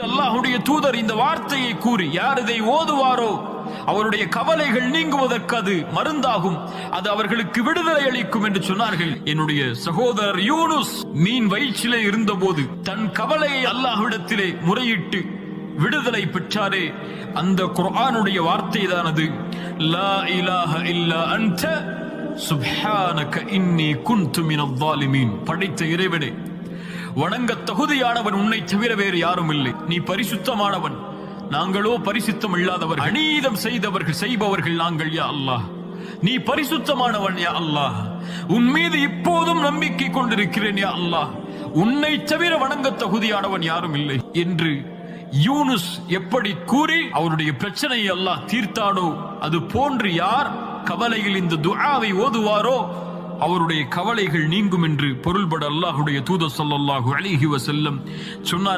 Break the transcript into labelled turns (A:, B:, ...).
A: அல்லாஹ்வுடைய தூதர் இந்த வார்த்தையை கூறி யார் இதை ஓதுவாரோ அவருடைய கவலைகள் நீங்குவதற்கு அது மருந்தாகும், அது அவர்களுக்கு விடுதலை அளிக்கும் என்று சொன்னார்கள். என்னுடைய சகோதரர் யூனுஸ் மீன் வயிற்றிலே இருந்தபோது தன் கவலையை அல்லாஹ்விடத்திலே முறையிட்டு விடுதலை பெற்றாரே, அந்த குர்ஆனுடைய வார்த்தை தான் அது. லா இலாஹ இல்லா அன்த சுப்ஹானக இன்னி குன்து மினல் ஸாலிமீன். படைத்த இறைவனே, வணங்க தகுதியானவன் உன்னை தவிர வேறு யாரும் இல்லை. நீ பரிசுத்தமானவன், நாங்களோ பரிசுத்தம் இல்லாதவர், அநீதம் செய்பவர்கள் நாங்கள். யா அல்லாஹ், நீ பரிசுத்தமானவன். யா அல்லாஹ், உன் மீது இப்போதும் நம்பிக்கை கொண்டிருக்கிறேன். யா அல்லாஹ், உன்னை தவிர வணங்க தகுதியானவன் யாரும் இல்லை என்று யூனுஸ் எப்படி கூறி அவருடைய பிரச்சனையை அல்லாஹ் தீர்த்தானோ, அது போன்று யார் கவலையில் இந்த துஆவை ஓதுவாரோ அவருடைய கவலைகள் நீங்கும் என்று பொருள்பட அல்லாஹ்வுடைய தூதர் ஸல்லல்லாஹு அலைஹி வஸல்லம் சொன்னார்.